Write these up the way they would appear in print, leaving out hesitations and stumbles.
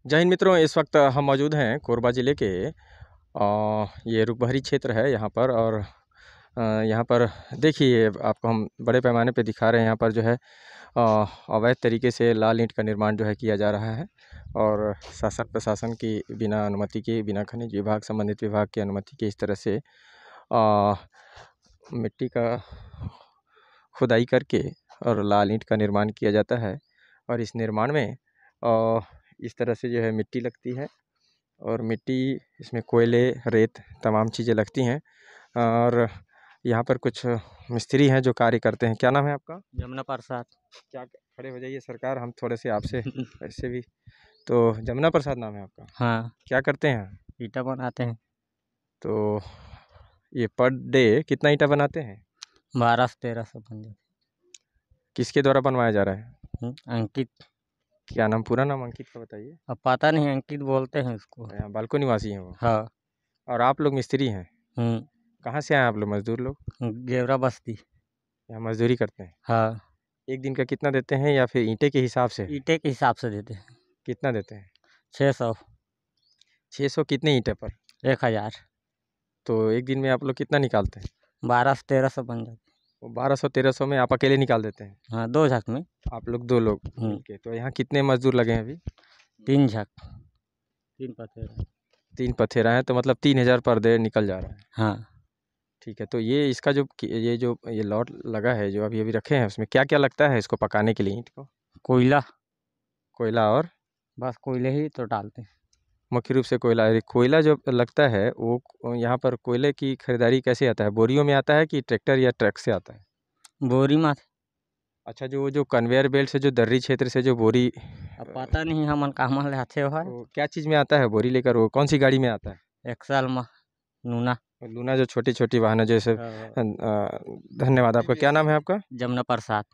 जय हिंद मित्रों, इस वक्त हम मौजूद हैं कोरबा ज़िले के ये रुकबहरी क्षेत्र है यहाँ पर। और यहाँ पर देखिए, आपको हम बड़े पैमाने पे दिखा रहे हैं। यहाँ पर जो है अवैध तरीके से लाल ईंट का निर्माण जो है किया जा रहा है, और शासन प्रशासन की बिना अनुमति के, बिना खनिज विभाग संबंधित विभाग की अनुमति के इस तरह से मिट्टी का खुदाई करके और लाल ईंट का निर्माण किया जाता है। और इस निर्माण में इस तरह से जो है मिट्टी लगती है, और मिट्टी इसमें कोयले, रेत, तमाम चीज़ें लगती हैं। और यहाँ पर कुछ मिस्त्री हैं जो कार्य करते हैं। क्या नाम है आपका? जमुना प्रसाद। क्या खड़े हो जाइए सरकार, हम थोड़े से आपसे ऐसे भी। तो जमुना प्रसाद नाम है आपका? हाँ, क्या करते हैं? ईटा बनाते हैं। तो ये पर डे कितना ईंटा बनाते हैं? 12 से 1300 बन जाते। किसके द्वारा बनवाया जा रहा है? अंकित। क्या नाम, पूरा नाम अंकित का बताइए। अब पता नहीं, अंकित बोलते हैं उसको। यहाँ बालको निवासी हैं वो? हाँ। और आप लोग मिस्त्री हैं? कहाँ से आए आप लोग, मजदूर लोग? गेवरा बस्ती। यहाँ मजदूरी करते हैं? हाँ। एक दिन का कितना देते हैं, या फिर ईंटे के हिसाब से? ईटे के हिसाब से देते हैं। कितना देते हैं? 600। 600 कितने ईंटे पर? 1000। तो एक दिन में आप लोग कितना निकालते हैं? 12 से 1300 बन जाते। वो 1200-1300 में आप अकेले निकाल देते हैं? हाँ, 2 झक में। आप लोग 2 लोग मिलके। तो यहाँ कितने मजदूर लगे हैं अभी? 3 झक, 3 पथेरा। 3 पथेरा हैं, तो मतलब 3000 पर डे निकल जा रहा है। हाँ। ठीक है। तो ये इसका ये लॉट लगा है जो अभी अभी रखे हैं, उसमें क्या क्या लगता है इसको पकाने के लिए, ईंट को? कोयला। कोयला और? बस कोयले ही तो डालते हैं। मुख्य रूप से कोयला। ये कोयला जो लगता है वो यहाँ पर कोयले की खरीदारी कैसे आता है? बोरियों में आता है कि ट्रैक्टर या ट्रक से आता है? बोरी में। अच्छा, जो कन्वेयर बेल्ट से, जो दर्री क्षेत्र से जो बोरी, अब पता नहीं हमन कहाँ ले आते हो। वो क्या चीज़ में आता है बोरी लेकर? वो कौन सी गाड़ी में आता है? एक्सल में, नूना। लूना, जो छोटी छोटी वाहन है जैसे। धन्यवाद। आपका क्या नाम है आपका? जमुना प्रसाद।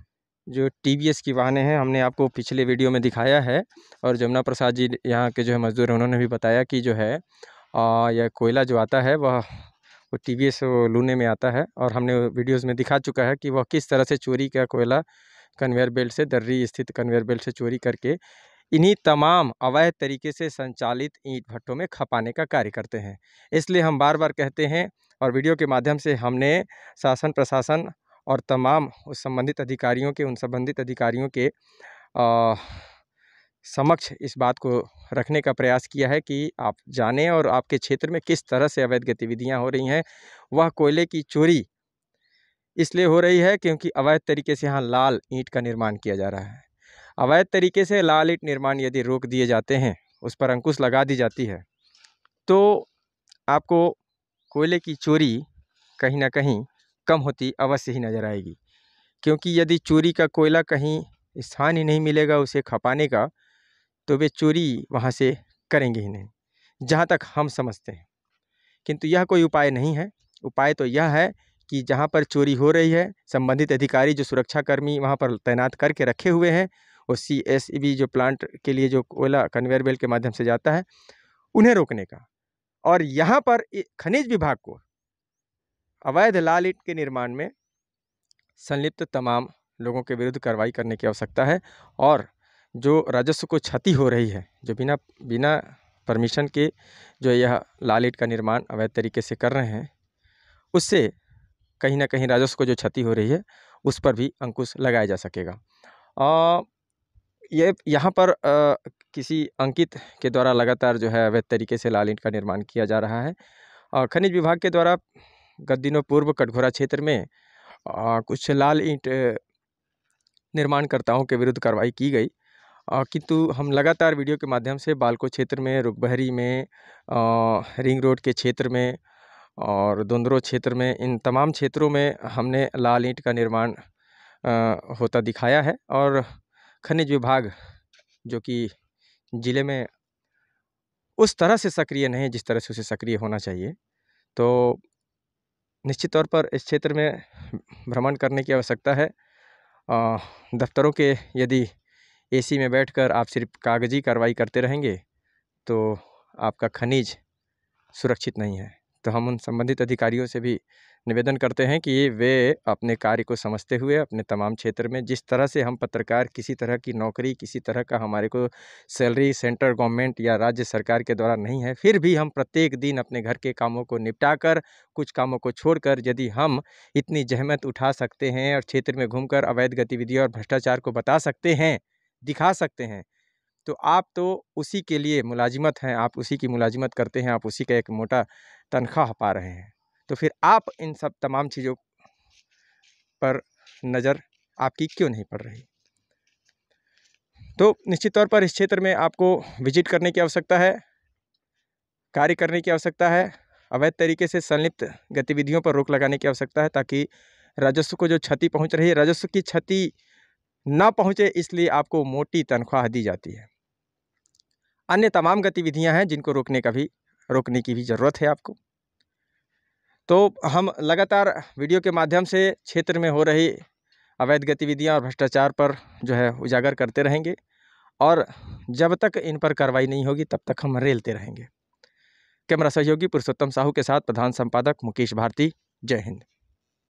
जो टीवीएस की वाहनें हैं, हमने आपको पिछले वीडियो में दिखाया है। और जमुना प्रसाद जी यहाँ के जो है मजदूर हैं, उन्होंने भी बताया कि जो है यह कोयला जो आता है वो टीवीएस लूने में आता है। और हमने वीडियोस में दिखा चुका है कि वह किस तरह से चोरी का कोयला कन्वेयर बेल्ट से, दर्री स्थित कन्वेयर बेल्ट से चोरी करके इन्हीं तमाम अवैध तरीके से संचालित ईंट भट्टों में खपाने का कार्य करते हैं। इसलिए हम बार बार कहते हैं, और वीडियो के माध्यम से हमने शासन प्रशासन और तमाम उस संबंधित अधिकारियों के, उन संबंधित अधिकारियों के समक्ष इस बात को रखने का प्रयास किया है कि आप जानें और आपके क्षेत्र में किस तरह से अवैध गतिविधियां हो रही हैं। वह कोयले की चोरी इसलिए हो रही है क्योंकि अवैध तरीके से यहाँ लाल ईंट का निर्माण किया जा रहा है। अवैध तरीके से लाल ईंट निर्माण यदि रोक दिए जाते हैं, उस पर अंकुश लगा दी जाती है, तो आपको कोयले की चोरी कहीं ना कहीं कम होती अवश्य ही नज़र आएगी। क्योंकि यदि चोरी का कोयला कहीं स्थान ही नहीं मिलेगा उसे खपाने का, तो वे चोरी वहाँ से करेंगे ही नहीं, जहाँ तक हम समझते हैं। किंतु यह कोई उपाय नहीं है। उपाय तो यह है कि जहाँ पर चोरी हो रही है, संबंधित अधिकारी जो सुरक्षाकर्मी वहाँ पर तैनात करके रखे हुए हैं, वो CSEB जो प्लांट के लिए जो कोयला कन्वेयर बेल्ट के माध्यम से जाता है, उन्हें रोकने का। और यहाँ पर खनिज विभाग को अवैध लाल ईंट के निर्माण में संलिप्त तमाम लोगों के विरुद्ध कार्रवाई करने की आवश्यकता है। और जो राजस्व को क्षति हो रही है, जो बिना परमिशन के जो यह लाल ईंट का निर्माण अवैध तरीके से कर रहे हैं, उससे कहीं ना कहीं राजस्व को जो क्षति हो रही है उस पर भी अंकुश लगाया जा सकेगा। ये यहाँ पर किसी अंकित के द्वारा लगातार जो है अवैध तरीके से लाल ईंट का निर्माण किया जा रहा है। खनिज विभाग के द्वारा गत दिनों पूर्व कटघोरा क्षेत्र में कुछ लाल ईंट निर्माणकर्ताओं के विरुद्ध कार्रवाई की गई। किंतु हम लगातार वीडियो के माध्यम से बालको क्षेत्र में, रुकबहरी में, रिंग रोड के क्षेत्र में और दोंदरो क्षेत्र में, इन तमाम क्षेत्रों में हमने लाल ईंट का निर्माण होता दिखाया है। और खनिज विभाग जो कि ज़िले में उस तरह से सक्रिय नहीं है जिस तरह से उसे सक्रिय होना चाहिए, तो निश्चित तौर पर इस क्षेत्र में भ्रमण करने की आवश्यकता है। दफ्तरों के यदि AC में बैठकर आप सिर्फ कागजी कार्रवाई करते रहेंगे तो आपका खनिज सुरक्षित नहीं है। तो हम उन संबंधित अधिकारियों से भी निवेदन करते हैं कि वे अपने कार्य को समझते हुए अपने तमाम क्षेत्र में, जिस तरह से हम पत्रकार किसी तरह की नौकरी, किसी तरह का हमारे को सैलरी सेंट्रल गवर्नमेंट या राज्य सरकार के द्वारा नहीं है, फिर भी हम प्रत्येक दिन अपने घर के कामों को निपटाकर, कुछ कामों को छोड़कर यदि हम इतनी जहमत उठा सकते हैं और क्षेत्र में घूमकर अवैध गतिविधियों और भ्रष्टाचार को बता सकते हैं, दिखा सकते हैं, तो आप तो उसी के लिए मुलाजिमत हैं, आप उसी की मुलाजिमत करते हैं, आप उसी का एक मोटा तनख्वाह पा रहे हैं। तो फिर आप इन सब तमाम चीज़ों पर नज़र आपकी क्यों नहीं पड़ रही? तो निश्चित तौर पर इस क्षेत्र में आपको विजिट करने की आवश्यकता है, कार्य करने की आवश्यकता है, अवैध तरीके से संलिप्त गतिविधियों पर रोक लगाने की आवश्यकता है, ताकि राजस्व को जो क्षति पहुंच रही है, राजस्व की क्षति ना पहुंचे, इसलिए आपको मोटी तनख्वाह दी जाती है। अन्य तमाम गतिविधियां हैं जिनको रोकने की भी ज़रूरत है आपको। तो हम लगातार वीडियो के माध्यम से क्षेत्र में हो रही अवैध गतिविधियां और भ्रष्टाचार पर जो है उजागर करते रहेंगे, और जब तक इन पर कार्रवाई नहीं होगी तब तक हम रेलते रहेंगे। कैमरा सहयोगी पुरुषोत्तम साहू के साथ प्रधान संपादक मुकेश भारती। जय हिंद।